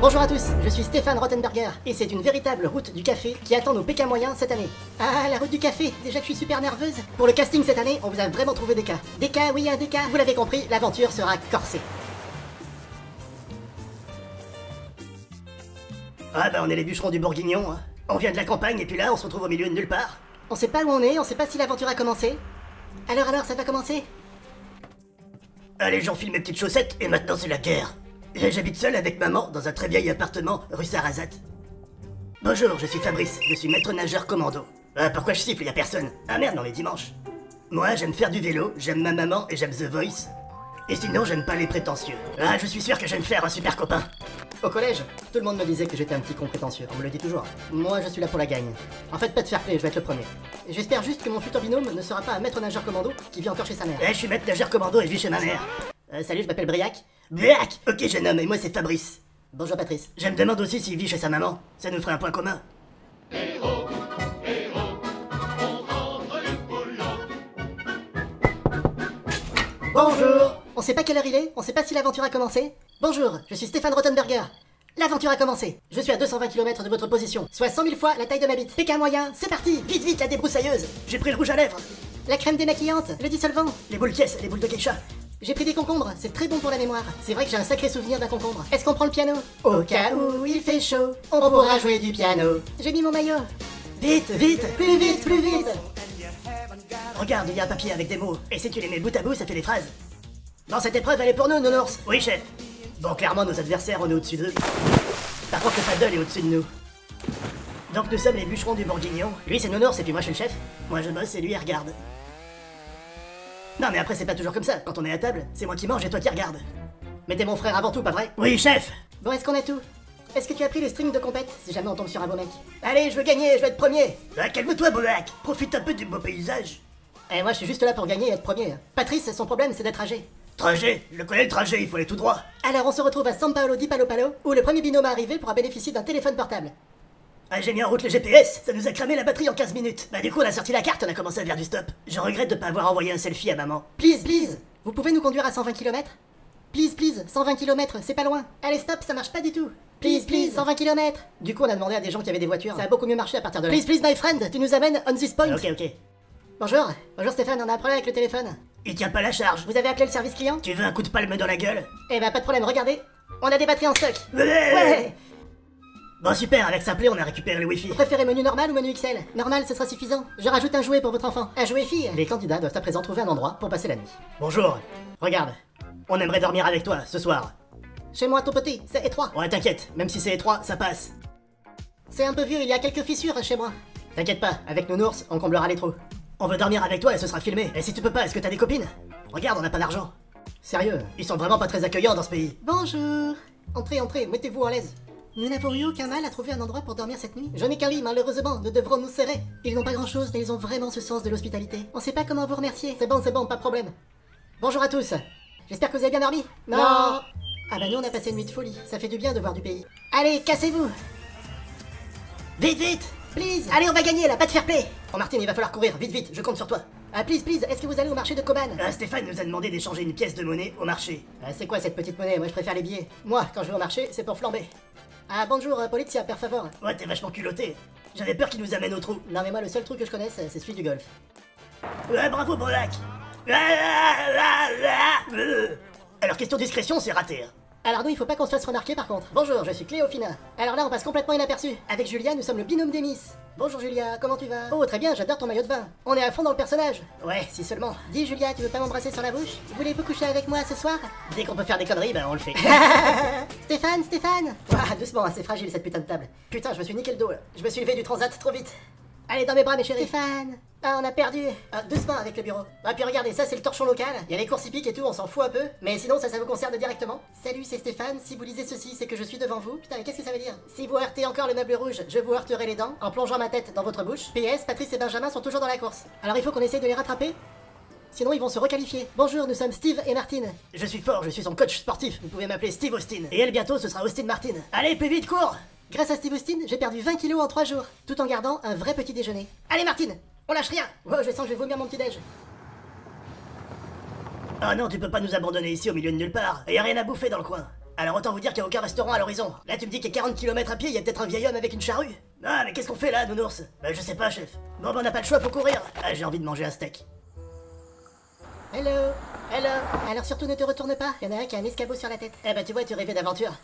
Bonjour à tous, je suis Stéphane Rottenberger et c'est une véritable route du café qui attend nos PK moyens cette année. Ah, la route du café, déjà que je suis super nerveuse. Pour le casting cette année, on vous a vraiment trouvé des cas. Des cas, oui, un des cas, vous l'avez compris, l'aventure sera corsée. Ah bah on est les bûcherons du Bourguignon, hein. On vient de la campagne et puis là on se retrouve au milieu de nulle part. On sait pas où on est, on sait pas si l'aventure a commencé. Alors, ça va commencer? Allez, j'enfile mes petites chaussettes et maintenant c'est la guerre. J'habite seul avec maman dans un très vieil appartement rue Sarrazat. Bonjour, je suis Fabrice, je suis maître nageur commando. Ah, pourquoi je siffle, y a personne? Ah merde, on est dimanche. Moi j'aime faire du vélo, j'aime ma maman et j'aime The Voice. Et sinon j'aime pas les prétentieux. Ah, je suis sûr que je vais me faire un super copain. Au collège, tout le monde me disait que j'étais un petit con prétentieux, on me le dit toujours. Moi je suis là pour la gagne. En fait, pas de fair play, je vais être le premier. Et j'espère juste que mon futur binôme ne sera pas un maître nageur commando qui vit encore chez sa mère. Eh, je suis maître nageur commando et je vis chez ma mère. Salut, je m'appelle Briac. Briac! Ok jeune homme, et moi c'est Fabrice. Bonjour Patrice. Je me demande aussi s'il vit chez sa maman. Ça nous ferait un point commun. Bonjour. On sait pas quelle heure il est, on sait pas si l'aventure a commencé. Bonjour, je suis Stéphane Rottenberger. L'aventure a commencé. Je suis à 220 km de votre position, soit 100 000 fois la taille de ma bite. PK moyen, c'est parti. Vite, vite, la débroussailleuse. J'ai pris le rouge à lèvres. La crème démaquillante, le dissolvant. Les boules caisses, les boules de geisha. J'ai pris des concombres, c'est très bon pour la mémoire. C'est vrai que j'ai un sacré souvenir d'un concombre. Est-ce qu'on prend le piano? Au cas où il fait chaud, on pourra jouer du piano. J'ai mis mon maillot. Vite, vite, Plus vite, plus vite. Regarde, il y a un papier avec des mots. Et si tu les mets bout à bout, ça fait des phrases. Dans cette épreuve, elle est pour nous, nounours. Oui, chef. Bon, clairement, nos adversaires, on est au-dessus d'eux. Par contre, le paddle est au-dessus de nous. Donc nous sommes les bûcherons du Bourguignon. Lui, c'est nounours et puis moi, je suis le chef. Moi, je bosse et lui, il regarde. Non, mais après, c'est pas toujours comme ça. Quand on est à table, c'est moi qui mange et toi qui regarde. Mais t'es mon frère avant tout, pas vrai? Oui, chef. Bon, est-ce qu'on a tout? Est-ce que tu as pris le string de compète si jamais on tombe sur un beau mec? Allez, je veux gagner, je veux être premier. Ah, calme-toi, Boac. Profite un peu du beau paysage. Eh, moi, je suis juste là pour gagner et être premier. Patrice, son problème, c'est d'être âgé. Trajet. Je connais le trajet, il faut aller tout droit. Alors, on se retrouve à San Paolo di Palo Palo, où le premier binôme à arriver pourra bénéficier d'un téléphone portable. Ah, j'ai mis en route le GPS, ça nous a cramé la batterie en 15 minutes. Bah du coup on a sorti la carte, on a commencé à faire du stop. Je regrette de pas avoir envoyé un selfie à maman. Please, please, vous pouvez nous conduire à 120 km? Please, please, 120 km, c'est pas loin. Allez, stop, ça marche pas du tout. Please, please, 120 km. Du coup, on a demandé à des gens qui avaient des voitures. Ça a beaucoup mieux marché à partir de là. Please, please, my friend, tu nous amènes on this point. Ok. Bonjour, bonjour Stéphane, on a un problème avec le téléphone. Il tient pas la charge. Vous avez appelé le service client? Tu veux un coup de palme dans la gueule? Eh bah, pas de problème, regardez. On a des batteries en stock. Ouais. Ouais. Bon super, avec Simplet on a récupéré le wifi. Vous préférez menu normal ou menu XL? Normal, ce sera suffisant. Je rajoute un jouet pour votre enfant. Un jouet fille. Les candidats doivent à présent trouver un endroit pour passer la nuit. Bonjour. Regarde, on aimerait dormir avec toi ce soir. Chez moi, tout petit, c'est étroit. Ouais t'inquiète, même si c'est étroit, ça passe. C'est un peu vieux, il y a quelques fissures chez moi. T'inquiète pas, avec nounours, on comblera les trous. On veut dormir avec toi et ce sera filmé. Et si tu peux pas, est-ce que t'as des copines? Regarde, on n'a pas d'argent. Sérieux, ils sont vraiment pas très accueillants dans ce pays. Bonjour. Entrez, entrez, mettez-vous à l'aise. Nous n'avons eu aucun mal à trouver un endroit pour dormir cette nuit. Je n'ai qu'un lit, malheureusement, nous devrons nous serrer. Ils n'ont pas grand-chose, mais ils ont vraiment ce sens de l'hospitalité. On sait pas comment vous remercier. C'est bon, pas de problème. Bonjour à tous. J'espère que vous avez bien dormi. Non. Ah bah nous on a passé une nuit de folie. Ça fait du bien de voir du pays. Allez, cassez-vous. Vite, vite. Please. Allez, on va gagner là, pas de fair play. Oh Martine, il va falloir courir, vite, vite, je compte sur toi. Ah please, please, est-ce que vous allez au marché de Koban? Stéphane nous a demandé d'échanger une pièce de monnaie au marché. C'est quoi cette petite monnaie? Moi je préfère les billets. Moi, quand je vais au marché, c'est pour flamber. Ah bonjour, Polizia, per favor. Ouais, t'es vachement culotté. J'avais peur qu'il nous amène au trou. Non mais moi le seul truc que je connais, c'est celui du golf. Ouais, bravo Boac. Alors question discrétion, c'est raté. Alors nous, il faut pas qu'on se fasse remarquer par contre. Bonjour, je suis Cléofina. Alors là, on passe complètement inaperçu. Avec Julia, nous sommes le binôme des Miss. Bonjour Julia, comment tu vas? Oh, très bien, j'adore ton maillot de bain. On est à fond dans le personnage. Ouais, si seulement. Dis Julia, tu veux pas m'embrasser sur la bouche? Voulez-vous coucher avec moi ce soir? Dès qu'on peut faire des conneries, ben on le fait. Stéphane, Stéphane. Ouah, doucement, c'est fragile cette putain de table. Putain, je me suis niqué le dos là. Je me suis levé du transat trop vite. Allez, dans mes bras, mes chéris. Stéphane. Ah, on a perdu. Ah, doucement avec le bureau. Ah, puis regardez, ça c'est le torchon local. Il y a les courses hippiques et tout, on s'en fout un peu. Mais sinon, ça vous concerne directement. Salut, c'est Stéphane. Si vous lisez ceci, c'est que je suis devant vous. Putain, mais qu'est-ce que ça veut dire? Si vous heurtez encore le meuble rouge, je vous heurterai les dents en plongeant ma tête dans votre bouche. PS, Patrice et Benjamin sont toujours dans la course. Alors il faut qu'on essaye de les rattraper. Sinon, ils vont se requalifier. Bonjour, nous sommes Steve et Martine. Je suis fort, je suis son coach sportif. Vous pouvez m'appeler Steve Austin. Et elle, bientôt, ce sera Austin Martin. Allez, plus vite, cours! Grâce à Steve Austin, j'ai perdu 20 kilos en 3 jours, tout en gardant un vrai petit déjeuner. Allez Martine, on lâche rien. Wow, je sens que je vais vomir mon petit déj. Ah non, tu peux pas nous abandonner ici au milieu de nulle part. Et y a rien à bouffer dans le coin. Alors autant vous dire qu'il n'y a aucun restaurant à l'horizon. Là tu me dis qu'il y a 40 km à pied, il y a peut-être un vieil homme avec une charrue. Ah mais qu'est-ce qu'on fait là, nounours? Bah je sais pas, chef. Bon bah on n'a pas le choix, faut courir. Ah j'ai envie de manger un steak. Hello. Hello. Alors surtout ne te retourne pas, il y en a un qui a un escabeau sur la tête. Eh bah tu vois, tu rêvais d'aventure.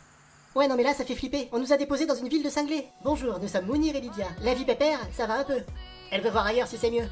Ouais non mais là ça fait flipper, on nous a déposés dans une ville de cinglés. Bonjour, nous sommes Mounir et Lydia. La vie pépère, ça va un peu. Elle veut voir ailleurs si c'est mieux.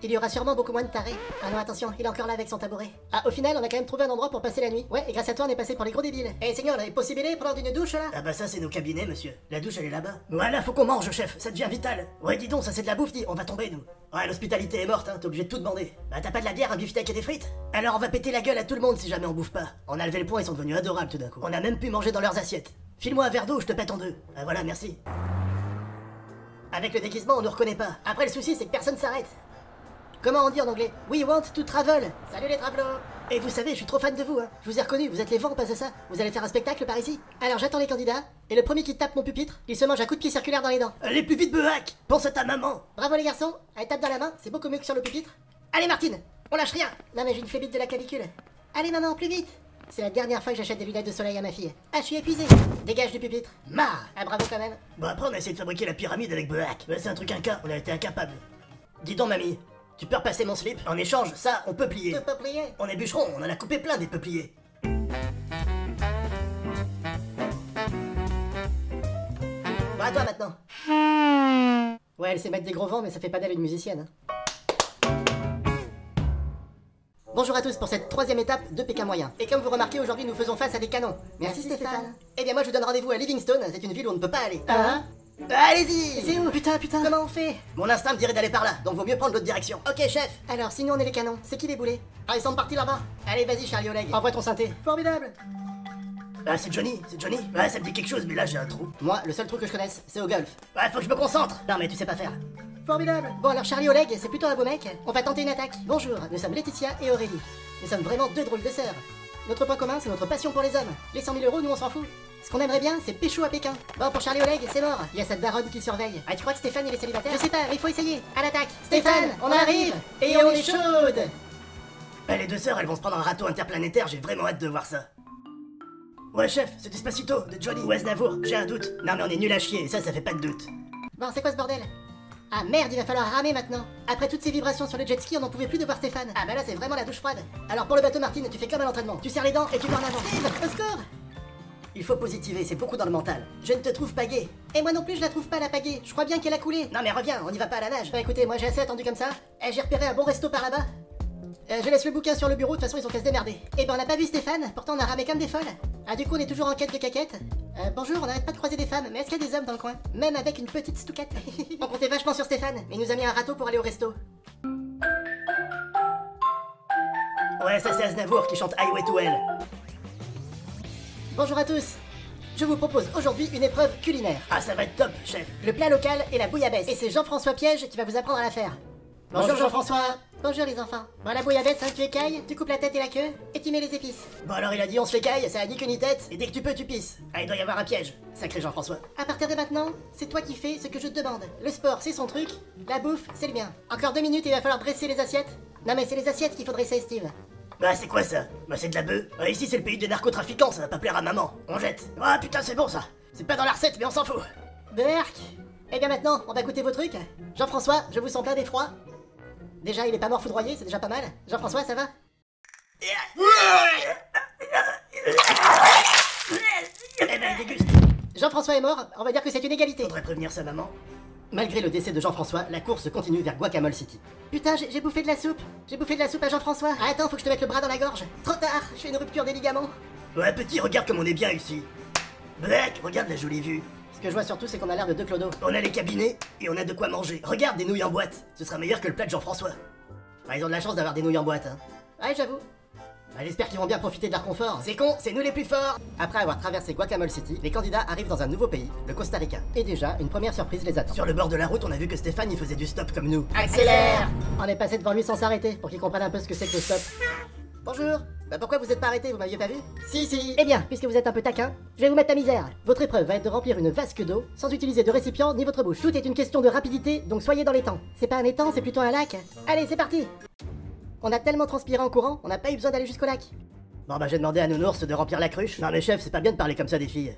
Il y aura sûrement beaucoup moins de tarés. Ah non, attention, il est encore là avec son tabouret. Ah, au final, on a quand même trouvé un endroit pour passer la nuit. Ouais, et grâce à toi, on est passé pour les gros débiles. Eh, Seigneur, il est possible de prendre une douche là? Ah bah ça c'est nos cabinets, monsieur. La douche elle est là-bas. Voilà, faut qu'on mange, chef, ça devient vital. Ouais, dis donc, ça c'est de la bouffe, dis, on va tomber nous. Ouais, l'hospitalité est morte, hein, t'es obligé de tout demander. Bah t'as pas de la bière, un beefsteak et des frites? Alors on va péter la gueule à tout le monde si jamais on bouffe pas. On a levé le point, ils sont devenus adorables tout d'un coup. On a même pu manger dans leurs assiettes. File-moi un verre d'eau, je te pète en deux. Ah voilà, merci. Avec le déguisement, on nous reconnaît pas. Après, le souci, c'est que personne s'arrête. Comment on dit en anglais? We want to travel. Salut les travelots. Et vous savez, je suis trop fan de vous, hein. Je vous ai reconnu, vous êtes les vents, pas ça. Vous allez faire un spectacle par ici? Alors j'attends les candidats, et le premier qui tape mon pupitre, il se mange un coup de pied circulaire dans les dents. Allez plus vite, Behac. Pense à ta maman. Bravo les garçons. Allez, tape dans la main, c'est beaucoup mieux que sur le pupitre. Allez Martine, on lâche rien. Non mais j'ai une flébite de la clavicule. Allez maman, plus vite. C'est la dernière fois que j'achète des lunettes de soleil à ma fille. Ah, je suis épuisé. Dégage du pupitre. Marre. Ah, bravo quand même. Bon, après, on a essayé de fabriquer la pyramide avec Behac. Mais c'est un truc on a été incapable. Dis donc, mamie, tu peux repasser mon slip? En échange, ça, on peut plier. Tu peux plier? On est bûcheron, on en a coupé plein des peupliers. Bon, à toi maintenant. Ouais, elle sait mettre des gros vents, mais ça fait pas d'elle une musicienne. Bonjour à tous pour cette troisième étape de Pékin moyen. Et comme vous remarquez, aujourd'hui nous faisons face à des canons. Merci Stéphane. Eh bien moi je vous donne rendez-vous à Livingstone, c'est une ville où on ne peut pas aller. Hein? Allez-y! C'est où? Putain, comment on fait? Mon instinct me dirait d'aller par là, donc vaut mieux prendre l'autre direction. Ok chef. Alors sinon on est les canons, c'est qui les boulets? Ah ils sont partis là-bas. Allez vas-y Charlie Oleg, envoie ton synthé. Formidable. Ah c'est Johnny, c'est Johnny. Ouais ça me dit quelque chose mais là j'ai un trou. Moi le seul truc que je connaisse c'est au golf. Ouais faut que je me concentre. Non mais tu sais pas faire. Formidable. Bon alors Charlie Oleg, c'est plutôt un beau mec. On va tenter une attaque. Bonjour, nous sommes Laetitia et Aurélie. Nous sommes vraiment deux drôles de sœurs. Notre point commun, c'est notre passion pour les hommes. Les 100 000 euros, nous on s'en fout. Ce qu'on aimerait bien, c'est pécho à Pékin. Bon, pour Charlie Oleg, c'est mort. Il y a cette daronne qui surveille. Ah, tu crois que Stéphane il est célibataire? Je sais pas, mais il faut essayer. À l'attaque. Stéphane, on arrive. Et on est chaude. Les deux sœurs, elles vont se prendre un râteau interplanétaire, j'ai vraiment hâte de voir ça. Ouais chef, c'est Despacito, de Johnny ou Aznavour, j'ai un doute. Non mais on est nul à chier, ça fait pas de doute. Bon, c'est quoi ce bordel? Ah merde, il va falloir ramer maintenant. Après toutes ces vibrations sur le jet ski, on n'en pouvait plus de voir Stéphane. Ah bah là c'est vraiment la douche froide. Alors pour le bateau Martine, tu fais comme à l'entraînement. Tu serres les dents et tu vas en avant. Steve, au secours! Il faut positiver, c'est beaucoup dans le mental. Je ne te trouve pas gay. Et moi non plus je la trouve pas la pagaie. Je crois bien qu'elle a coulé. Non mais reviens, on n'y va pas à la nage. Bah écoutez, moi j'ai assez attendu comme ça. J'ai repéré un bon resto par là-bas. Je laisse le bouquin sur le bureau, de toute façon ils ont qu'à se démerder. Eh ben on n'a pas vu Stéphane, pourtant on a ramé comme des folles. Ah du coup on est toujours en quête de caquettes. Bonjour, on n'arrête pas de croiser des femmes, mais est-ce qu'il y a des hommes dans le coin? Même avec une petite stouquette. On comptait vachement sur Stéphane, mais il nous a mis un râteau pour aller au resto. Ouais, ça c'est Aznavour qui chante Highway to Hell. Bonjour à tous. Je vous propose aujourd'hui une épreuve culinaire. Ah ça va être top, chef. Le plat local est la bouillabaisse. Et c'est Jean-François Piège qui va vous apprendre à la faire. Bonjour Jean-François. Bonjour les enfants. Bon la bouillabaisse, hein, tu écailles, tu coupes la tête et la queue, et tu mets les épices. Bon alors il a dit on se l'écaille, ça a ni queue ni tête, et dès que tu peux tu pisses. Ah il doit y avoir un piège, sacré Jean-François. À partir de maintenant, c'est toi qui fais ce que je te demande. Le sport c'est son truc, la bouffe c'est le mien. Encore 2 minutes et il va falloir dresser les assiettes. Non mais c'est les assiettes qu'il faut dresser Steve. Bah c'est quoi ça? Bah c'est de la bœuf. Ici c'est le pays des narcotrafiquants, ça va pas plaire à maman. On jette. Ah putain c'est bon ça. C'est pas dans la recette mais on s'en fout. Berk. Eh bien maintenant, on va goûter vos trucs. Jean-François, je vous sens plein d'effroi. Déjà, il est pas mort foudroyé, c'est déjà pas mal. Jean-François, ça va? Eh ben, déguste. Jean-François est mort, on va dire que c'est une égalité. Faudrait prévenir sa maman. Malgré le décès de Jean-François, la course continue vers Guacamole City. Putain, j'ai bouffé de la soupe. J'ai bouffé de la soupe à Jean-François. Ah, attends, faut que je te mette le bras dans la gorge. Trop tard, je fais une rupture des ligaments. Ouais, petit, regarde comme on est bien ici. Black, regarde la jolie vue. Ce que je vois surtout, c'est qu'on a l'air de deux clodos. On a les cabinets et on a de quoi manger. Regarde, des nouilles en boîte. Ce sera meilleur que le plat de Jean-François. Ah, ils ont de la chance d'avoir des nouilles en boîte, hein. Ouais, j'avoue. Ah, j'espère qu'ils vont bien profiter de leur confort. C'est con, c'est nous les plus forts. Après avoir traversé Guacamole City, les candidats arrivent dans un nouveau pays, le Costa Rica. Et déjà, une première surprise les attend. Sur le bord de la route, on a vu que Stéphane, il faisait du stop comme nous. Accélère! On est passé devant lui sans s'arrêter, pour qu'il comprenne un peu ce que c'est que le stop. Bonjour. Bah pourquoi vous êtes pas arrêté, vous m'aviez pas vu? Si. Eh bien, puisque vous êtes un peu taquin, je vais vous mettre la misère. Votre épreuve va être de remplir une vasque d'eau, sans utiliser de récipient ni votre bouche. Tout est une question de rapidité, donc soyez dans les temps. C'est pas un étang, c'est plutôt un lac. Allez, c'est parti! On a tellement transpiré en courant, on n'a pas eu besoin d'aller jusqu'au lac. Bon bah j'ai demandé à Nounours de remplir la cruche. Non mais chef, c'est pas bien de parler comme ça des filles.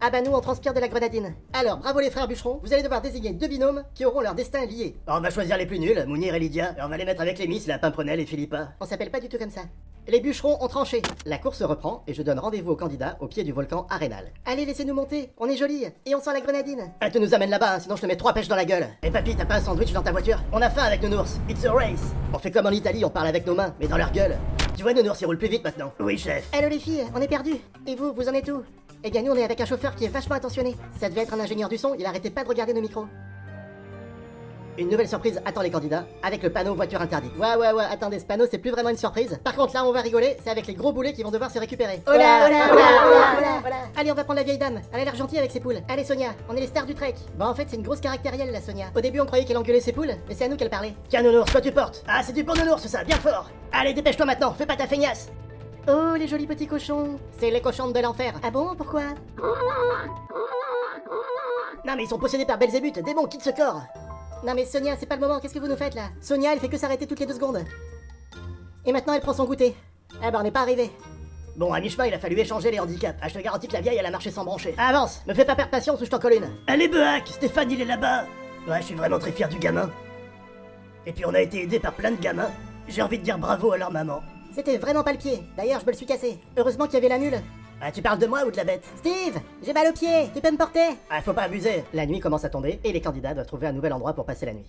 Ah bah nous on transpire de la grenadine. Alors bravo les frères bûcherons, vous allez devoir désigner 2 binômes qui auront leur destin lié. Bon, on va choisir les plus nuls, Mounir et Lydia, et on va les mettre avec les Miss, la Pimprenelle et Philippa. On s'appelle pas du tout comme ça. Les bûcherons ont tranché. La course reprend et je donne rendez-vous aux candidats au pied du volcan Arénal. Allez, laissez-nous monter, on est jolis et on sent la grenadine. Elle te nous amène là-bas, hein, sinon je te mets 3 pêches dans la gueule. Et papy, t'as pas un sandwich dans ta voiture? On a faim avec Nounours, it's a race. On fait comme en Italie, on parle avec nos mains, mais dans leur gueule. Tu vois, Nounours, il roule plus vite maintenant. Oui, chef. Hello les filles, on est perdus. Et vous, vous en êtes où? Eh bien nous on est avec un chauffeur qui est vachement attentionné. Ça devait être un ingénieur du son, il arrêtait pas de regarder nos micros. Une nouvelle surprise attend les candidats, avec le panneau voiture interdite. Ouais, attendez, ce panneau c'est plus vraiment une surprise. Par contre là on va rigoler, c'est avec les gros boulets qui vont devoir se récupérer. Oh là. Allez, on va prendre la vieille dame, elle a l'air gentille avec ses poules. Allez Sonia, on est les stars du trek. Bon en fait c'est une grosse caractérielle la Sonia. Au début on croyait qu'elle engueulait ses poules, mais c'est à nous qu'elle parlait. Tiens Nounours, quoi tu portes? Ah c'est du pour Nounours ça, bien fort. Allez dépêche-toi maintenant, fais pas ta feignasse. Oh les jolis petits cochons. C'est les cochons de l'enfer. Ah bon, pourquoi? Non mais ils sont possédés par Belzébuth, démon, quitte ce corps. Non mais Sonia, c'est pas le moment, qu'est-ce que vous nous faites là? Sonia, elle fait que s'arrêter toutes les 2 secondes. Et maintenant elle prend son goûter. Eh ben on n'est pas arrivé. Bon, à mi-chemin, il a fallu échanger les handicaps. Ah, je te garantis que la vieille, elle a marché sans brancher. Avance, me fais pas perdre patience ou je t'en colle une. Allez, Behac, Stéphane, il est là-bas. Ouais, je suis vraiment très fier du gamin. Et puis on a été aidé par plein de gamins. J'ai envie de dire bravo à leur maman. C'était vraiment pas le pied. D'ailleurs, je me le suis cassé. Heureusement qu'il y avait la mule. Ah, tu parles de moi ou de la bête? Steve, j'ai mal au pied, tu peux me porter? Ah, faut pas abuser. La nuit commence à tomber et les candidats doivent trouver un nouvel endroit pour passer la nuit.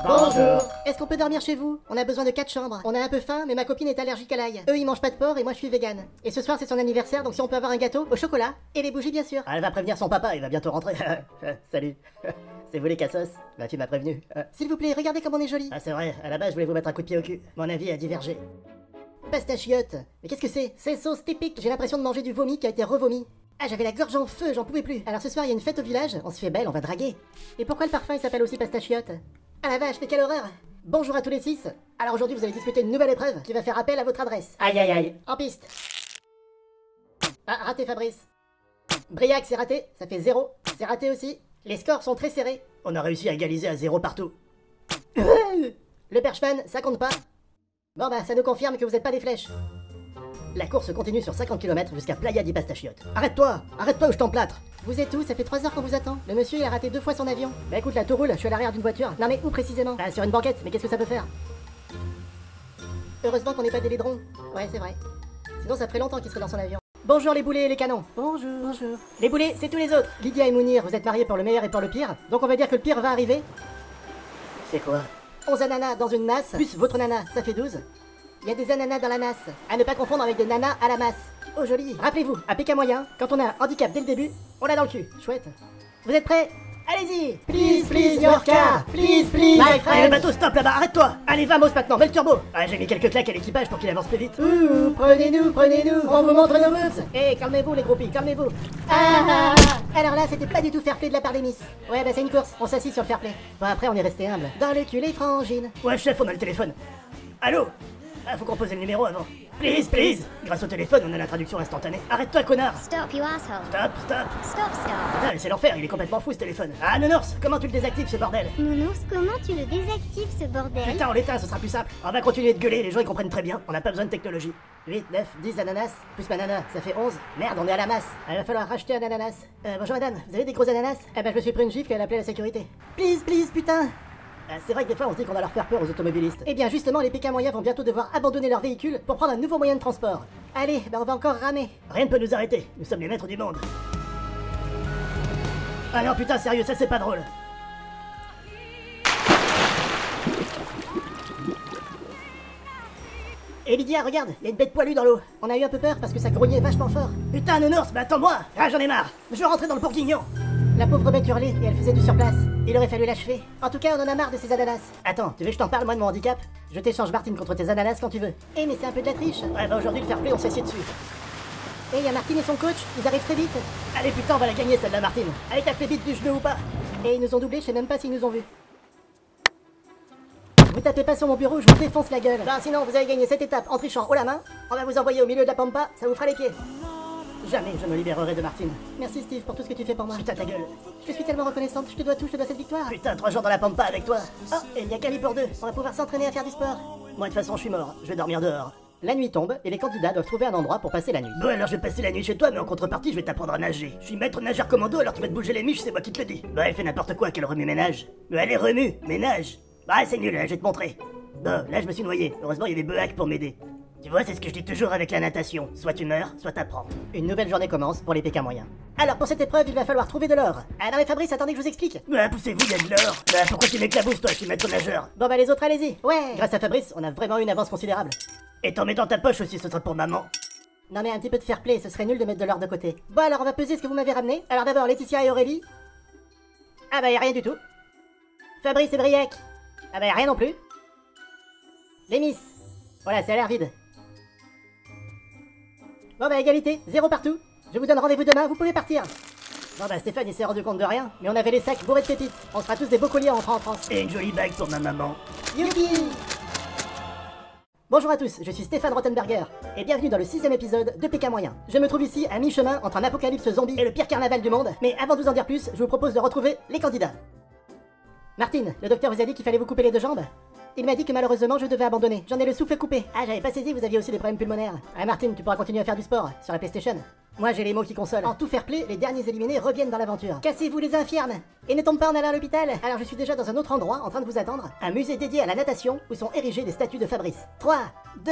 Bonjour. Est-ce qu'on peut dormir chez vous? On a besoin de 4 chambres. On a un peu faim, mais ma copine est allergique à l'ail. Eux, ils mangent pas de porc et moi, je suis vegan. Et ce soir, c'est son anniversaire, donc si on peut avoir un gâteau au chocolat et les bougies, bien sûr. Ah, elle va prévenir son papa, il va bientôt rentrer. Salut. C'est vous les cassos? Bah, tu m'as prévenu. S'il vous plaît, regardez comme on est joli. Ah, c'est vrai, à la base, je voulais vous mettre un coup de pied au cul. Mon avis a divergé. Pastachiote. Mais qu'est-ce que c'est? C'est sauce typique. J'ai l'impression de manger du vomi qui a été revomi. Ah, j'avais la gorge en feu, j'en pouvais plus. Alors ce soir, il y a une fête au village, on se fait belle, on va draguer. Et pourquoi le parfum il s'appelle aussi pastachiote? Ah la vache, mais quelle horreur! Bonjour à tous les 6. Alors aujourd'hui, vous allez disputer une nouvelle épreuve qui va faire appel à votre adresse. Aïe aïe aïe. En piste. Ah, raté Fabrice. Briac, c'est raté, ça fait 0. C'est raté aussi. Les scores sont très serrés. On a réussi à égaliser à 0 partout. Le perchman, ça compte pas. Bon bah, ça nous confirme que vous êtes pas des flèches. La course continue sur 50 km jusqu'à Playa di Pastachiote. Arrête-toi ou je t'emplâtre. Vous êtes où? Ça fait 3 heures qu'on vous attend. Le monsieur il a raté 2 fois son avion. Bah écoute, là tout roule, je suis à l'arrière d'une voiture. Non mais où précisément? Ah, sur une banquette, mais qu'est-ce que ça peut faire? Heureusement qu'on n'est pas des laidrons. Ouais, c'est vrai. Sinon ça ferait longtemps qu'il serait dans son avion. Bonjour les boulets et les canons. Bonjour. Les boulets, c'est tous les autres. Lydia et Mounir, vous êtes mariés pour le meilleur et pour le pire. Donc on va dire que le pire va arriver. C'est quoi? 11 ananas dans une nasse, plus votre nana, ça fait 12. Il y a des ananas dans la nasse, à ne pas confondre avec des nanas à la masse. Oh joli. Rappelez-vous, à PK moyen, quand on a un handicap dès le début, on l'a dans le cul. Chouette. Vous êtes prêts? Allez-y. Please, your car. Please, my friend. Allez, le bateau, stop là-bas, arrête-toi. Allez, vamos maintenant, mets le turbo. Ah, j'ai mis quelques claques à l'équipage pour qu'il avance plus vite. Ouh, prenez-nous, on vous montre nos moves. Eh, calmez-vous les groupies, calmez-vous. Alors là, c'était pas du tout fair play de la part des Miss. Ouais, bah c'est une course, on s'assit sur le fair play. Bon, après, on est resté humble. Dans le cul, les frangines. Ouais, chef, on a le téléphone. Allô? Ah, faut composer le numéro avant. Please. Grâce au téléphone, on a la traduction instantanée. Arrête-toi, connard. Stop, you asshole. Stop. Stop. Putain, mais c'est l'enfer, il est complètement fou ce téléphone. Ah, Nounours, comment tu le désactives ce bordel? Nounours, comment tu le désactives ce bordel? Putain, on l'éteint, ce sera plus simple. On va continuer de gueuler, les gens ils comprennent très bien. On n'a pas besoin de technologie. 8, 9, 10 ananas, plus ma nana, ça fait 11. Merde, on est à la masse. Il va falloir racheter un ananas. Bonjour madame, vous avez des gros ananas? Eh ben je me suis pris une gifle et elle a appelé la sécurité. Please, putain. C'est vrai que des fois on se dit qu'on va leur faire peur aux automobilistes. Eh bien justement, les PK moyens vont bientôt devoir abandonner leur véhicule pour prendre un nouveau moyen de transport. Allez, ben on va encore ramer. Rien ne peut nous arrêter, nous sommes les maîtres du monde. Ah non putain, sérieux, ça c'est pas drôle. Et Lydia, regarde, il y a une bête poilue dans l'eau. On a eu un peu peur parce que ça grognait vachement fort. Putain, Nounours, mais attends-moi. Ah, j'en ai marre. Je veux rentrer dans le bourguignon. La pauvre bête hurlait et elle faisait du surplace. Il aurait fallu l'achever. En tout cas, on en a marre de ces ananas. Attends, tu veux que je t'en parle moi de mon handicap? Je t'échange Martine contre tes ananas quand tu veux. Eh mais c'est un peu de la triche. Ouais bah aujourd'hui le fair play on s'est assis dessus. Eh y'a Martine et son coach, ils arrivent très vite. Allez putain on va la gagner celle-là Martine. Allez t'as fait vite du genou ou pas? Et ils nous ont doublé, je sais même pas s'ils nous ont vus. Vous tapez pas sur mon bureau, je vous défonce la gueule. Ben sinon vous avez gagné cette étape en trichant haut la main. On va vous envoyer au milieu de la pampa, ça vous fera les pieds. Jamais je me libérerai de Martine. Merci Steve pour tout ce que tu fais pour moi. Putain ta gueule. Je suis tellement reconnaissante, je te dois tout, je te dois cette victoire. Putain 3 jours dans la pampa avec toi. Oh, et il n'y a qu'à lui pour 2. On va pouvoir s'entraîner à faire du sport. Moi de toute façon je suis mort, je vais dormir dehors. La nuit tombe et les candidats doivent trouver un endroit pour passer la nuit. Bon alors je vais passer la nuit chez toi, mais en contrepartie je vais t'apprendre à nager. Je suis maître nageur commando, alors tu vas te bouger les miches, c'est moi qui te le dis. Bah elle fait n'importe quoi, qu'elle remue-ménage. Mais elle est remue, ménage. Bah c'est nul, je vais te montrer. Bon, là je me suis noyé, heureusement il y avait Behac pour m'aider. Tu vois, c'est ce que je dis toujours avec la natation. Soit tu meurs, soit t'apprends. Une nouvelle journée commence pour les PK moyens. Alors pour cette épreuve, il va falloir trouver de l'or. Ah non mais Fabrice, attendez que je vous explique. Bah poussez-vous, il y a de l'or. Bah pourquoi tu m'éclabousses toi, je suis maître nageur. Bon bah les autres, allez-y. Ouais. Grâce à Fabrice, on a vraiment une avance considérable. Et t'en mets dans ta poche aussi, ce sera pour maman. Non mais un petit peu de fair play, ce serait nul de mettre de l'or de côté. Bon alors on va peser ce que vous m'avez ramené. Alors d'abord Laetitia et Aurélie. Ah bah y'a rien du tout. Fabrice et Briac. Ah bah y'a rien non plus. Les Miss. Voilà, ça a l'air vide. Bon bah égalité, 0 partout. Je vous donne rendez-vous demain, vous pouvez partir. Bon bah Stéphane il s'est rendu compte de rien, mais on avait les sacs bourrés de pépites. On sera tous des beaux colliers en rentrant en France. Et une jolie bague pour ma maman. Youpi! Bonjour à tous, je suis Stéphane Rottenberger, et bienvenue dans le 6ème épisode de PK Moyen. Je me trouve ici à mi-chemin entre un apocalypse zombie et le pire carnaval du monde, mais avant de vous en dire plus, je vous propose de retrouver les candidats. Martine, le docteur vous a dit qu'il fallait vous couper les 2 jambes? Il m'a dit que malheureusement je devais abandonner. J'en ai le souffle coupé. Ah, j'avais pas saisi, vous aviez aussi des problèmes pulmonaires. Ah Martine, tu pourras continuer à faire du sport sur la PlayStation. Moi j'ai les mots qui consolent. En tout fair play, les derniers éliminés reviennent dans l'aventure. Cassez-vous les infirmes et ne tombe pas en allant à l'hôpital. Alors je suis déjà dans un autre endroit en train de vous attendre. Un musée dédié à la natation où sont érigées des statues de Fabrice. 3, 2,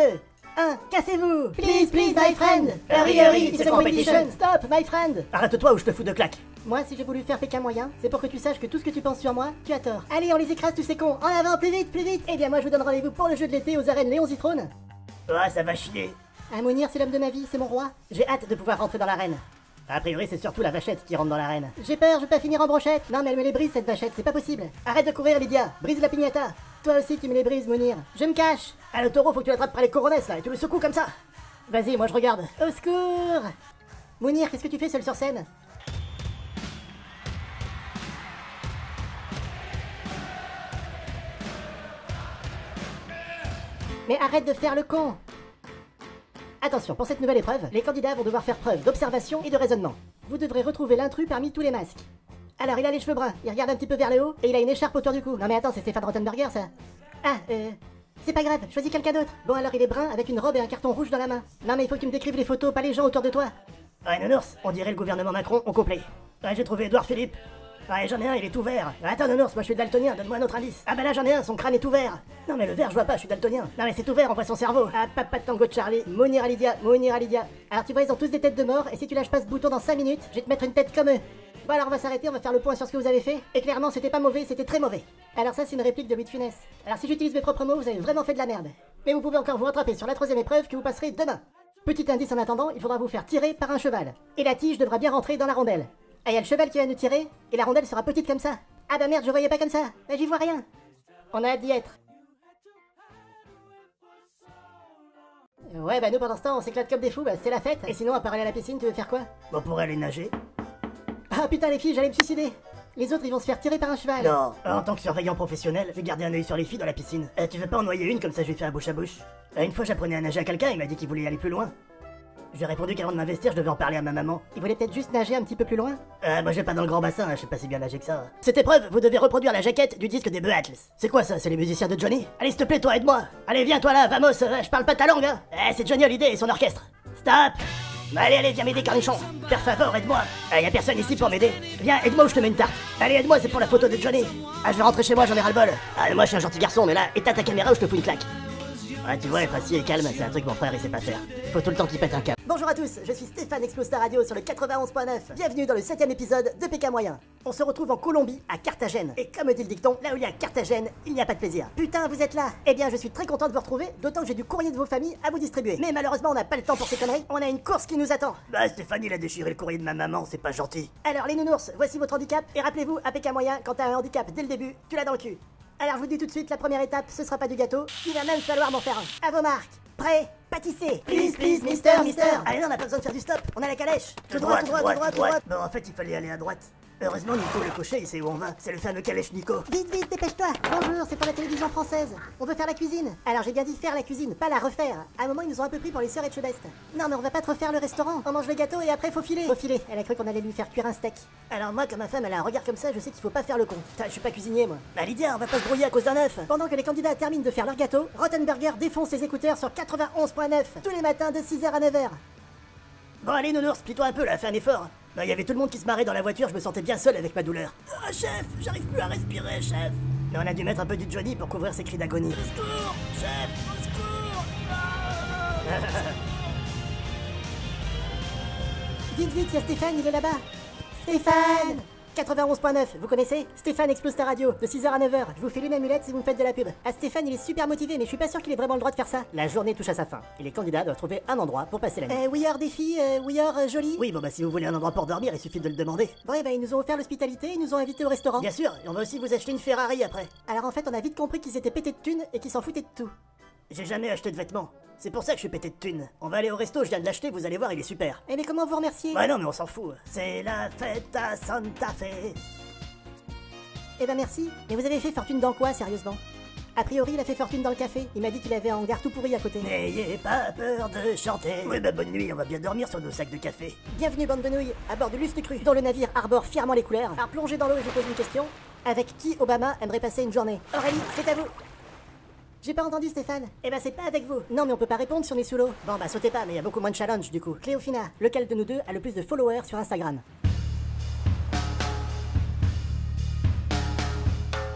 1, cassez-vous! Please, please, my friend! Hurry, hurry, it's a competition! Stop, my friend! Arrête-toi ou je te fous de claques. Moi, si j'ai voulu faire PK moyen, c'est pour que tu saches que tout ce que tu penses sur moi, tu as tort. Allez, on les écrase tous ces cons! En avant, plus vite, plus vite! Eh bien, moi, je vous donne rendez-vous pour le jeu de l'été aux arènes Léon Zitrone. Ah, ça va chier. Un Mounir, c'est l'homme de ma vie, c'est mon roi. J'ai hâte de pouvoir rentrer dans l'arène. A priori, c'est surtout la vachette qui rentre dans l'arène. J'ai peur, je vais pas finir en brochette. Non, mais elle me les brise, cette vachette, c'est pas possible. Arrête de courir, Lydia. Brise la pignata. Toi aussi, tu me les brises, Mounir. Je me cache. Ah, le taureau, faut que tu l'attrapes par les coronesses, là, et tu le secoues comme ça. Vas-y, moi je regarde. Au secours! Mounir, qu'est-ce que tu fais seul sur scène? Mais arrête de faire le con! Attention, pour cette nouvelle épreuve, les candidats vont devoir faire preuve d'observation et de raisonnement. Vous devrez retrouver l'intrus parmi tous les masques. Alors, il a les cheveux bruns, il regarde un petit peu vers le haut, et il a une écharpe autour du cou. Non mais attends, c'est Stéphane Rottenberger, ça. Ah, c'est pas grave, choisis quelqu'un d'autre. Bon alors, il est brun avec une robe et un carton rouge dans la main. Non mais il faut que tu me décrives les photos, pas les gens autour de toi. Ouais, Nounours, on dirait le gouvernement Macron au complet. Ouais, j'ai trouvé Édouard Philippe. Ouais, j'en ai un, il est tout vert. Attends, Nounours, moi je suis daltonien, donne-moi un autre indice. Ah bah là, j'en ai un, son crâne est tout vert. Non mais le vert, je vois pas, je suis daltonien. Non mais c'est tout vert, on voit son cerveau. Ah, Papa Tango Charlie, Mounir à Lydia, Mounir à Lydia. Alors tu vois, ils ont tous des têtes de mort, et si tu lâches pas ce bouton dans 5 minutes, je vais te mettre une tête comme eux. Bon alors on va s'arrêter, on va faire le point sur ce que vous avez fait. Et clairement, c'était pas mauvais, c'était très mauvais. Alors ça, c'est une réplique de Louis de Funès. Alors si j'utilise mes propres mots, vous avez vraiment fait de la merde. Mais vous pouvez encore vous rattraper sur la 3ème épreuve que vous passerez demain. Petit indice en attendant, il faudra vous faire tirer par un cheval. Et la tige devra bien rentrer dans la rondelle. Ah, y a le cheval qui va nous tirer, et la rondelle sera petite comme ça. Ah bah merde, je voyais pas comme ça. Bah j'y vois rien. On a hâte d'y être. Ouais bah nous pendant ce temps on s'éclate comme des fous, bah c'est la fête. Et sinon à part aller à la piscine, tu veux faire quoi? Bon, pour aller nager. Ah putain les filles, j'allais me suicider. Les autres ils vont se faire tirer par un cheval. Non, en tant que surveillant professionnel, j'ai gardé un œil sur les filles dans la piscine. Tu veux pas en noyer une, comme ça je lui fais un bouche à bouche? Une fois j'apprenais à nager à quelqu'un, il m'a dit qu'il voulait aller plus loin. Je lui ai répondu qu'avant de m'investir, je devais en parler à ma maman. Il voulait peut-être juste nager un petit peu plus loin. Moi je vais pas dans le grand bassin, je sais pas si bien nager que ça. Cette épreuve, vous devez reproduire la jaquette du disque des Beatles. C'est quoi ça? C'est les musiciens de Johnny? Allez s'il te plaît, toi, aide-moi. Allez, viens toi là, vamos, je parle pas ta langue, hein. C'est Johnny Hallyday et son orchestre. Stop. Allez, viens m'aider, Carnichon. Per favor, aide-moi. Y a personne ici pour m'aider. Viens, aide-moi ou je te mets une tarte. Allez, aide-moi, c'est pour la photo de Johnny. Ah, je vais rentrer chez moi, j'en ai ras-le-bol. Ah, moi je suis un gentil garçon, mais là, éteins ta caméra ou je te fous une claque. Ouais, tu vois, être assis et calme, c'est un truc mon frère il sait pas faire. Faut tout le temps qu'il pète un câble. Bonjour à tous, je suis Stéphane Explose ta radio sur le 91.9. Bienvenue dans le 7ème épisode de PK Moyen. On se retrouve en Colombie, à Carthagène. Et comme dit le dicton, là où il y a Carthagène, il n'y a pas de plaisir. Putain, vous êtes là? Eh bien, je suis très content de vous retrouver, d'autant que j'ai du courrier de vos familles à vous distribuer. Mais malheureusement, on n'a pas le temps pour ces conneries, on a une course qui nous attend. Bah, Stéphane, il a déchiré le courrier de ma maman, c'est pas gentil. Alors, les nounours, voici votre handicap. Et rappelez-vous, à PK Moyen, quand t'as un handicap dès le début, tu l'as dans le cul. Alors je vous dis tout de suite, la première étape, ce sera pas du gâteau, il va même falloir m'en faire un. À vos marques, prêts, pâtissez. Please, please, mister. Allez, non, on a pas besoin de faire du stop, on a la calèche. Tout droit. Bon, en fait, il fallait aller à droite. Heureusement, Nico, le cocher, il sait où on va. C'est le fameux calèche Nico. Vite, vite, dépêche-toi. Bonjour, c'est pour la télévision française. On veut faire la cuisine. Alors j'ai bien dit faire la cuisine, pas la refaire. À un moment, ils nous ont un peu pris pour les sœurs Etchebest. Non, mais on va pas te refaire le restaurant. On mange le gâteau et après faut filer. Faut filer. Elle a cru qu'on allait lui faire cuire un steak. Alors moi, comme ma femme, elle a un regard comme ça, je sais qu'il faut pas faire le con. Putain, je suis pas cuisinier, moi. Bah Lydia, on va pas se brouiller à cause d'un œuf. Pendant que les candidats terminent de faire leur gâteau, Rottenberger défonce ses écouteurs sur 91.9 tous les matins de 6h à 9h. Bon, allez, nounours, plie-toi un peu là, fais un effort. Bah, il y avait tout le monde qui se marrait dans la voiture, je me sentais bien seul avec ma douleur. Ah, chef, j'arrive plus à respirer, chef. Mais on a dû mettre un peu du Johnny pour couvrir ses cris d'agonie. Au secours, chef, au secours. Vite, vite, il y a Stéphane, il est là-bas. Stéphane 91.9, vous connaissez? Stéphane explose ta radio, de 6h à 9h. Je vous file une amulette si vous me faites de la pub. Ah, Stéphane, il est super motivé, mais je suis pas sûr qu'il ait vraiment le droit de faire ça. La journée touche à sa fin, et les candidats doivent trouver un endroit pour passer la nuit. We are des filles, we are jolies. Oui, bon bah si vous voulez un endroit pour dormir, il suffit de le demander. Bon, et bah ils nous ont offert l'hospitalité, ils nous ont invités au restaurant. Bien sûr, et on va aussi vous acheter une Ferrari après. Alors en fait, on a vite compris qu'ils étaient pétés de thunes et qu'ils s'en foutaient de tout. J'ai jamais acheté de vêtements. C'est pour ça que je suis pété de thunes. On va aller au resto, je viens de l'acheter, vous allez voir, il est super. Eh mais comment vous remercier? Ouais non, mais on s'en fout. C'est la fête à Santa Fe. Eh ben merci. Mais vous avez fait fortune dans quoi, sérieusement? A priori, il a fait fortune dans le café. Il m'a dit qu'il avait un hangar tout pourri à côté. N'ayez pas peur de chanter. Ouais bah bonne nuit, on va bien dormir sur nos sacs de café. Bienvenue, bande de nouilles, à bord du Lustre Cru, dont le navire arbore fièrement les couleurs. Alors plongez dans l'eau et je vous pose une question. Avec qui Obama aimerait passer une journée? Aurélie, c'est à vous. J'ai pas entendu, Stéphane. Eh ben c'est pas avec vous. Non mais on peut pas répondre si on est sous l'eau. Bon bah sautez pas, mais il y a beaucoup moins de challenge du coup. Cléofina, lequel de nous deux a le plus de followers sur Instagram?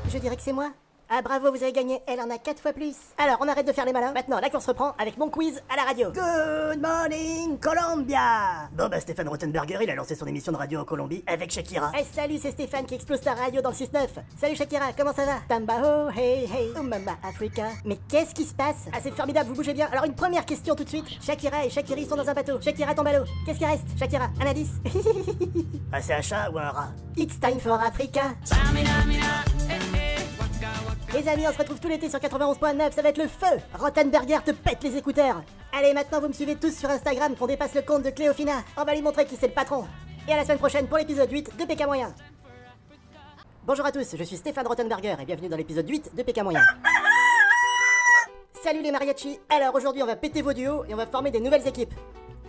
Je dirais que c'est moi. Ah bravo, vous avez gagné, elle en a 4 fois plus. Alors, on arrête de faire les malins. Maintenant, la course reprend avec mon quiz à la radio. Good morning, Colombia. Bon bah Stéphane Rottenberger, il a lancé son émission de radio en Colombie avec Shakira. Eh salut, c'est Stéphane qui explose ta radio dans le 6-9. Salut Shakira, comment ça va? Tambaho, hey hey, oh mama Africa. Mais qu'est-ce qui se passe? Ah c'est formidable, vous bougez bien. Alors une première question tout de suite. Shakira et Shakiri sont dans un bateau. Shakira tombe à l'eau. Qu'est-ce qui reste? Shakira, un indice. Ah c'est un chat ou un rat? It's time for Africa. Les amis, on se retrouve tout l'été sur 91.9, ça va être le feu. Rottenberger te pète les écouteurs. Allez, maintenant vous me suivez tous sur Instagram qu'on dépasse le compte de Cléofina. On va lui montrer qui c'est le patron. Et à la semaine prochaine pour l'épisode 8 de PK Moyen. Bonjour à tous, je suis Stéphane Rottenberger et bienvenue dans l'épisode 8 de PK Moyen. Salut les mariachis. Alors aujourd'hui on va péter vos duos et on va former des nouvelles équipes.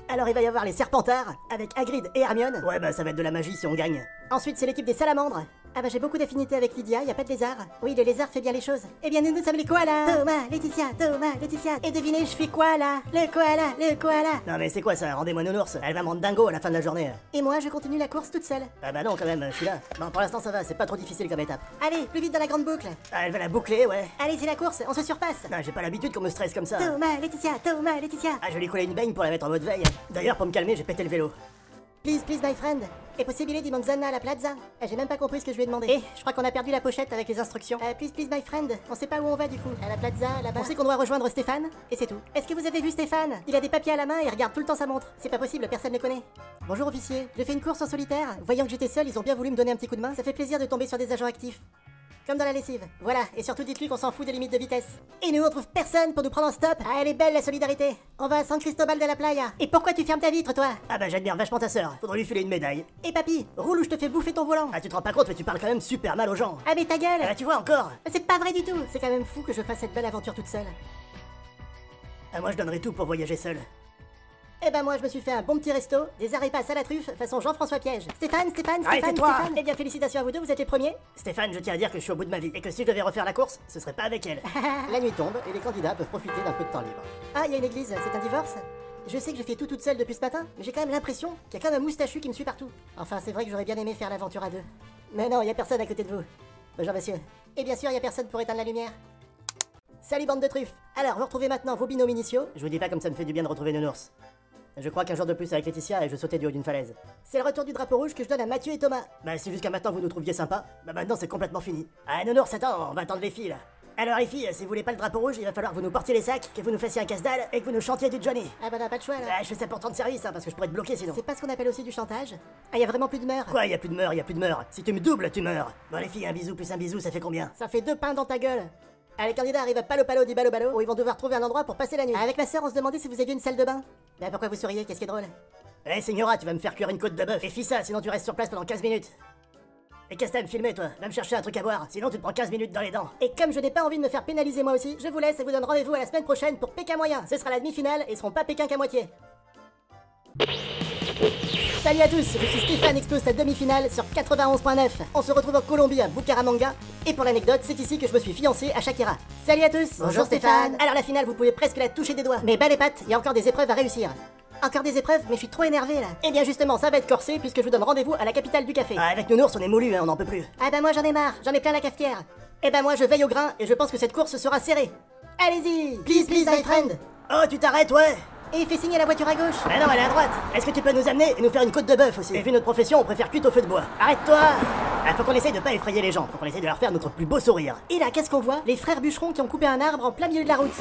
Alors il va y avoir les Serpentards avec Hagrid et Hermione. Ouais bah ça va être de la magie si on gagne. Ensuite c'est l'équipe des Salamandres. Ah bah j'ai beaucoup d'affinités avec Lydia, y a pas de lézard. Oui, le lézard fait bien les choses. Eh bien nous sommes les koalas. Thomas, Laetitia. Et devinez, je fais quoi là? Le koala. Non mais c'est quoi ça? Rendez-moi nounours. Elle va me rendre dingo à la fin de la journée. Et moi, je continue la course toute seule. Ah bah non quand même, je suis là. Bon pour l'instant ça va, c'est pas trop difficile comme étape. Allez, plus vite dans la grande boucle. Ah elle va la boucler, ouais. Allez, c'est la course, on se surpasse. Non j'ai pas l'habitude qu'on me stresse comme ça. Thomas, Laetitia. Ah je vais lui coller une baigne pour la mettre en mode veille. D'ailleurs pour me calmer j'ai pété le vélo. Please, my friend. È possibile di manzana à la plaza? J'ai même pas compris ce que je lui ai demandé. Eh, je crois qu'on a perdu la pochette avec les instructions. Please, my friend. On sait pas où on va du coup. À la plaza, là-bas. On sait qu'on doit rejoindre Stéphane, et c'est tout. Est-ce que vous avez vu Stéphane? Il a des papiers à la main et regarde tout le temps sa montre. C'est pas possible, personne ne le connaît. Bonjour officier. Je fais une course en solitaire. Voyant que j'étais seul, ils ont bien voulu me donner un petit coup de main. Ça fait plaisir de tomber sur des agents actifs. Comme dans la lessive. Voilà, et surtout dites-lui qu'on s'en fout des limites de vitesse. Et nous on trouve personne pour nous prendre en stop. Ah, elle est belle la solidarité. On va à San Cristobal de la Playa. Et pourquoi tu fermes ta vitre toi? Ah bah j'admire vachement ta sœur, faudrait lui filer une médaille. Et papy, roule ou je te fais bouffer ton volant. Ah tu te rends pas compte mais tu parles quand même super mal aux gens. Ah mais ta gueule. Ah tu vois encore. C'est pas vrai du tout. C'est quand même fou que je fasse cette belle aventure toute seule. Ah moi je donnerais tout pour voyager seul. Eh ben moi je me suis fait un bon petit resto, des arepas à la truffe façon Jean-François Piège. Stéphane. Arrête-toi. Eh bien félicitations à vous deux, vous êtes les premiers. Stéphane, je tiens à dire que je suis au bout de ma vie et que si je devais refaire la course, ce serait pas avec elle. La nuit tombe et les candidats peuvent profiter d'un peu de temps libre. Ah, il y a une église, c'est un divorce? Je sais que je fais tout toute seule depuis ce matin, mais j'ai quand même l'impression qu'il y a quand même un moustachu qui me suit partout. Enfin, c'est vrai que j'aurais bien aimé faire l'aventure à deux. Mais non, il y a personne à côté de vous. Bonjour monsieur. Et bien sûr, il y a personne pour éteindre la lumière. Salut bande de truffes. Alors, vous retrouvez maintenant vos binômes initiaux. Je vous dis pas comme ça me fait du bien de retrouver Nounours. Je crois qu'un jour de plus avec Laetitia et je sautais du haut d'une falaise. C'est le retour du drapeau rouge que je donne à Mathieu et Thomas. Bah si jusqu'à maintenant vous nous trouviez sympa, bah maintenant c'est complètement fini. Ah Nounours, attends, on va attendre les filles là. Alors les filles, si vous voulez pas le drapeau rouge, il va falloir que vous nous portiez les sacs, que vous nous fassiez un casse-dalle et que vous nous chantiez du Johnny. Ah bah t'as pas de choix là. Bah je fais ça pour temps de service hein, parce que je pourrais te bloquer sinon. C'est pas ce qu'on appelle aussi du chantage? Ah y a vraiment plus de meurs? Quoi, y a plus de meurs. Si tu me doubles, tu meurs. Bon les filles, un bisou plus un bisou, ça fait combien? Ça fait 2 pains dans ta gueule. Ah, les candidats arrivent à palo di balo où ils vont devoir trouver un endroit pour passer la nuit. Avec ma sœur, on se demandait si vous aviez une salle de bain. Bah pourquoi vous souriez? Qu'est-ce qui est drôle? Eh Señora, tu vas me faire cuire une côte de bœuf. Et fis ça, sinon tu restes sur place pendant 15 minutes. Et qu'est-ce que t'as à me filmer, toi? Va me chercher un truc à boire, sinon tu te prends 15 minutes dans les dents. Et comme je n'ai pas envie de me faire pénaliser moi aussi, je vous laisse et vous donne rendez-vous à la semaine prochaine pour Pékin moyen. Ce sera la demi-finale et ils seront pas Pékin qu'à moitié. Salut à tous, je suis Stéphane Explose ta demi-finale sur 91.9. On se retrouve en Colombie à Bucaramanga. Et pour l'anecdote, c'est ici que je me suis fiancé à Shakira. Salut à tous. Bonjour Stéphane. Alors la finale, vous pouvez presque la toucher des doigts. Mais bas les pattes, il y a encore des épreuves à réussir. Encore des épreuves, mais je suis trop énervé là. Et bien justement, ça va être corsé puisque je vous donne rendez-vous à la capitale du café. Ah, avec Nounours, on est moulu, hein, on n'en peut plus. Ah bah moi j'en ai marre, j'en ai plein la cafetière. Et bah moi je veille au grain et je pense que cette course sera serrée. Allez-y, please my friend. Oh, tu t'arrêtes, ouais. Et fais signer la voiture à gauche. Mais non, elle est à droite. Est-ce que tu peux nous amener et nous faire une côte de bœuf aussi? Et vu notre profession, on préfère cuite au feu de bois. Arrête-toi. Ah, faut qu'on essaye de pas effrayer les gens, faut qu'on essaye de leur faire notre plus beau sourire. Et là, qu'est-ce qu'on voit? Les frères bûcherons qui ont coupé un arbre en plein milieu de la route.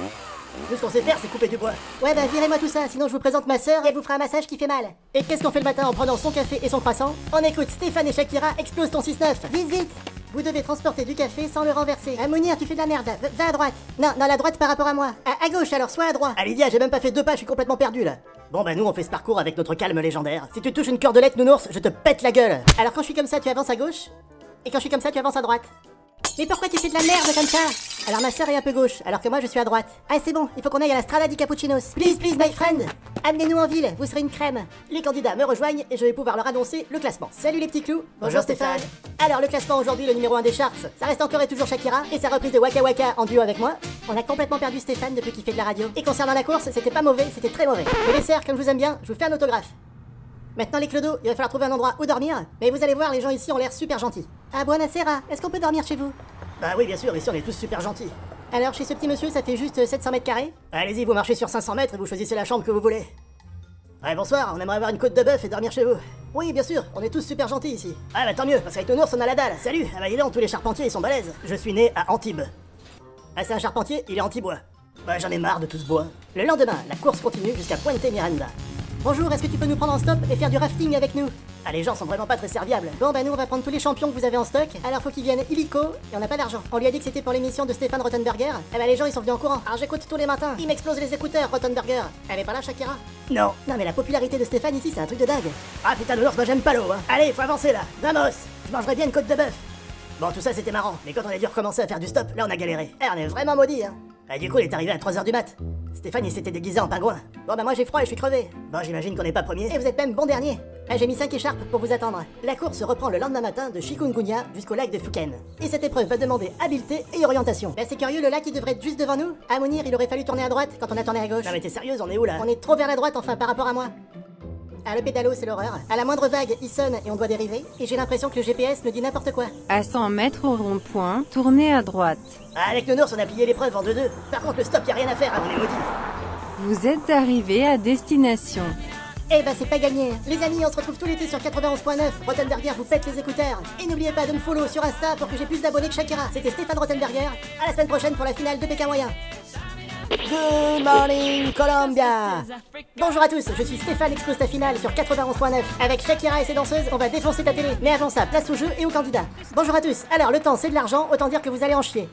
Tout ce qu'on sait faire, c'est couper du bois. Ouais bah virez-moi tout ça, sinon je vous présente ma sœur et elle vous fera un massage qui fait mal. Et qu'est-ce qu'on fait le matin en prenant son café et son croissant? On écoute Stéphane et Shakira explose ton 6-9. Vite vite. Vous devez transporter du café sans le renverser. Ah Mounir, tu fais de la merde, va à droite. Non, la droite par rapport à moi. À gauche alors, soit à droite. Ah Lydia, j'ai même pas fait 2 pas, je suis complètement perdu là. Bon bah nous on fait ce parcours avec notre calme légendaire. Si tu touches une cordelette Nounours, je te pète la gueule. Alors quand je suis comme ça, tu avances à gauche. Et quand je suis comme ça, tu avances à droite. Mais pourquoi tu fais de la merde comme ça? Alors ma sœur est un peu gauche, alors que moi je suis à droite. Ah c'est bon, il faut qu'on aille à la Strada di Cappuccinos. Please my friend. Amenez-nous en ville, vous serez une crème. Les candidats me rejoignent et je vais pouvoir leur annoncer le classement. Salut les petits clous. Bonjour Stéphane. Alors le classement aujourd'hui, le numéro 1 des charts, ça reste encore et toujours Shakira et sa reprise de Waka Waka en duo avec moi. On a complètement perdu Stéphane depuis qu'il fait de la radio. Et concernant la course, c'était pas mauvais, c'était très mauvais. Le dessert, comme je vous aime bien, je vous fais un autographe. Maintenant les clodos, il va falloir trouver un endroit où dormir, mais vous allez voir, les gens ici ont l'air super gentils. Ah Buonasera, est-ce qu'on peut dormir chez vous? Bah oui bien sûr, ici on est tous super gentils. Alors chez ce petit monsieur, ça fait juste 700 mètres carrés? Allez-y, vous marchez sur 500 mètres et vous choisissez la chambre que vous voulez. Ouais bonsoir, on aimerait avoir une côte de bœuf et dormir chez vous. Oui bien sûr, on est tous super gentils ici. Ah bah tant mieux, parce qu'avec Nounours on a la dalle. Salut, ah bah dis donc, tous les charpentiers ils sont balèzes. Je suis né à Antibes. Ah c'est un charpentier, il est anti-bois. Bah j'en ai marre de tout ce bois. Le lendemain, la course continue jusqu'à Puente Miranda. Bonjour, est-ce que tu peux nous prendre en stop et faire du rafting avec nous? Ah les gens sont vraiment pas très serviables. Bon bah nous on va prendre tous les champions que vous avez en stock, alors faut qu'ils viennent illico et on n'a pas d'argent. On lui a dit que c'était pour l'émission de Stéphane Rothenberger, eh bah les gens ils sont venus en courant. Alors j'écoute tous les matins, il m'explose les écouteurs Rothenberger. Elle est pas là Shakira? Non. Non mais la popularité de Stéphane ici c'est un truc de dingue. Ah putain Nounours, moi j'aime pas l'eau hein. Allez, faut avancer là. Vamos. Je mangerais bien une côte de bœuf. Bon tout ça c'était marrant, mais quand on a dû recommencer à faire du stop, là on a galéré. Eh on est vraiment maudits hein. Ah du coup il est arrivé à 3h du mat. Stéphane il s'était déguisé en pingouin. Bon bah moi j'ai froid et je suis crevé. Bon j'imagine qu'on n'est pas premier. Et vous êtes même bon dernier. Ah j'ai mis 5 écharpes pour vous attendre. La course reprend le lendemain matin de Chikungunya jusqu'au lac de Fuken. Et cette épreuve va demander habileté et orientation. Bah c'est curieux, le lac il devrait être juste devant nous. À Mounir il aurait fallu tourner à droite quand on a tourné à gauche. Non mais t'es sérieuse, on est où là? On est trop vers la droite enfin par rapport à moi. Ah le pédalo c'est l'horreur. À la moindre vague il sonne et on doit dériver. Et j'ai l'impression que le GPS me dit n'importe quoi. À 100 mètres au rond-point, tournez à droite. Ah avec Nounours on a plié l'épreuve en 2-2. Par contre le stop y a rien à faire, hein, on est maudits. Vous êtes arrivé à destination. Eh bah c'est pas gagné. Les amis, on se retrouve tout l'été sur 91.9. Rothenberger vous pète les écouteurs. Et n'oubliez pas de me follow sur Insta pour que j'ai plus d'abonnés que Shakira. C'était Stéphane Rothenberger. À la semaine prochaine pour la finale de Pékin moyen. Good morning Colombia. Bonjour à tous, je suis Stéphane Explose ta finale sur 91.9. Avec Shakira et ses danseuses, on va défoncer ta télé. Mais avant ça, place au jeu et aux candidats. Bonjour à tous. Alors le temps c'est de l'argent, autant dire que vous allez en chier.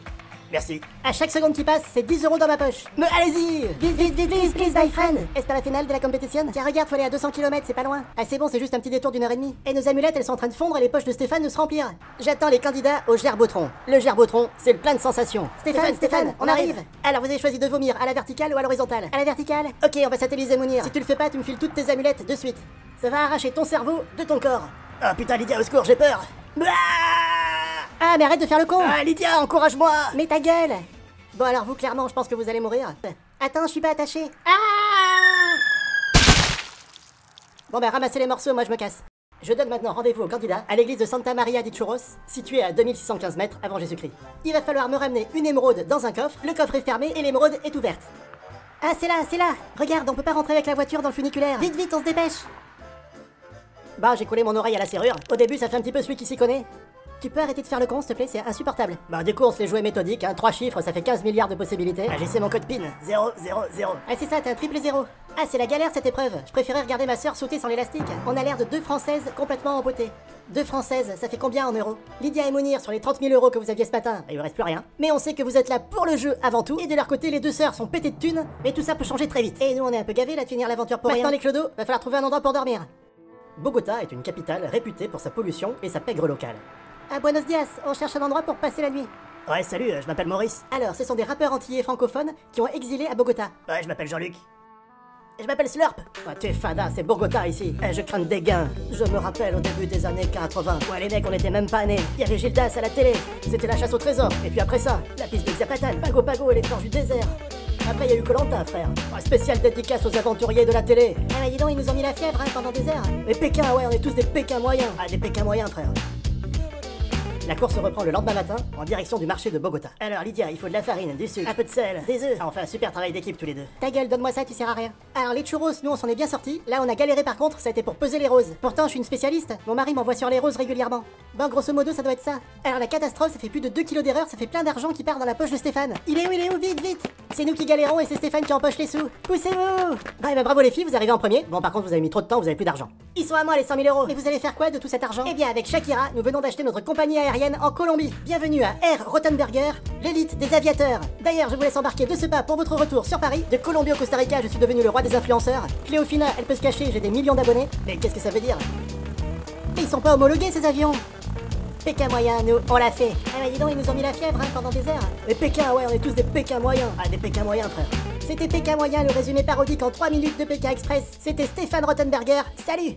Merci. À chaque seconde qui passe, c'est 10 € dans ma poche. Mais allez-y! Vite, please, my friend! Est-ce la finale de la compétition? Tiens, regarde, faut aller à 200 km, c'est pas loin. Ah, c'est bon, c'est juste un petit détour d'1h30. Et nos amulettes, elles sont en train de fondre et les poches de Stéphane nous se remplir. J'attends les candidats au gerbotron. Le gerbotron, c'est le plein de sensations. Stéphane, on arrive! Alors, vous avez choisi de vomir à la verticale ou à l'horizontale? À la verticale? Ok, on va satelliser Mounir. Si tu le fais pas, tu me files toutes tes amulettes de suite. Ça va arracher ton cerveau de ton corps. Ah putain Lydia, au secours, j'ai peur. Ah, mais arrête de faire le con! Ah Lydia, encourage-moi! Mais ta gueule! Bon alors vous clairement je pense que vous allez mourir. Attends je suis pas attaché. Bon bah ramassez les morceaux, moi je me casse. Je donne maintenant rendez-vous au candidat à l'église de Santa Maria di Churros, située à 2615 mètres avant Jésus-Christ. Il va falloir me ramener une émeraude dans un coffre, le coffre est fermé et l'émeraude est ouverte. Ah c'est là! Regarde, on peut pas rentrer avec la voiture dans le funiculaire. Vite, on se dépêche. Bah j'ai collé mon oreille à la serrure. Au début ça fait un petit peu celui qui s'y connaît. Tu peux arrêter de faire le con, s'il te plaît, c'est insupportable. Bah du coup on se les jouait méthodique, hein, 3 chiffres, ça fait 15 milliards de possibilités. Ah j'essaie mon code PIN, 0, 0, 0. Ah c'est ça, t'es un triple 0. Ah c'est la galère cette épreuve, je préférais regarder ma sœur sauter sans l'élastique. On a l'air de 2 Françaises complètement empotées. 2 Françaises, ça fait combien en euros? Lydia et Mounir sur les 30 000 € que vous aviez ce matin, il vous reste plus rien. Mais on sait que vous êtes là pour le jeu avant tout, et de leur côté les 2 sœurs sont pétées de thunes, mais tout ça peut changer très vite. Et nous on est un peu gavés là de finir l'aventure pour rien. Maintenant les clodos, va falloir trouver un endroit pour dormir. Bogota est une capitale réputée pour sa pollution et sa pègre locale. À Buenos Dias, on cherche un endroit pour passer la nuit. Ouais, salut, je m'appelle Maurice. Alors, ce sont des rappeurs antillais francophones qui ont exilé à Bogota. Ouais, je m'appelle Jean-Luc. Et je m'appelle Slurp. Ah, t'es fada, c'est Bogota ici. Je crains des gains. Je me rappelle au début des années 80. Ouais, les mecs, on était même pas nés. Il y avait Gildas à la télé. C'était la chasse au trésor. Et puis après ça, la piste de Zapatan, Pago Pago et les forges du désert. Après, il y a eu Koh-Lanta, frère. Un spécial dédicace aux aventuriers de la télé. Ah mais dis donc, ils nous ont mis la fièvre hein, pendant des heures. Les Pékins, ouais, on est tous des Pékins moyens. Ah, des Pékins moyens, frère. La course reprend le lendemain matin, en direction du marché de Bogota. Alors Lydia, il faut de la farine, du sucre, un peu de sel, des œufs. Ah, on fait un super travail d'équipe tous les deux. Ta gueule, donne-moi ça, tu sers à rien. Alors les churros, nous on s'en est bien sortis. Là on a galéré par contre, ça a été pour peser les roses. Pourtant je suis une spécialiste, mon mari m'envoie sur les roses régulièrement. Bon, grosso modo ça doit être ça. Alors la catastrophe, ça fait plus de 2 kilos d'erreur, ça fait plein d'argent qui part dans la poche de Stéphane. Il est où, vite, vite. C'est nous qui galérons et c'est Stéphane qui empoche les sous. Poussez-vous. Bah bravo les filles, vous arrivez en premier. Bon par contre vous avez mis trop de temps, vous avez plus d'argent. Ils sont à moi les 100 000 euros. Et vous allez faire quoi de tout cet argent? Eh bien avec Shakira, nous venons d'acheter notre compagnie aérienne en Colombie. Bienvenue à Air Rottenberger, l'élite des aviateurs. D'ailleurs, je vous laisse embarquer de ce pas pour votre retour sur Paris. De Colombie au Costa Rica, je suis devenu le roi des influenceurs. Cléofina, elle peut se cacher, j'ai des millions d'abonnés. Mais qu'est-ce que ça veut dire? Ils sont pas homologués ces avions. Pékin moyen, nous, on l'a fait. Ah mais dis donc, ils nous ont mis la fièvre hein, pendant des heures. Les Pékins, ouais, on est tous des Pékins moyens. Ah, des Pékins moyens, frère. C'était Pékin moyen, le résumé parodique en 3 minutes de Pékin Express. C'était Stéphane Rottenberger. Salut!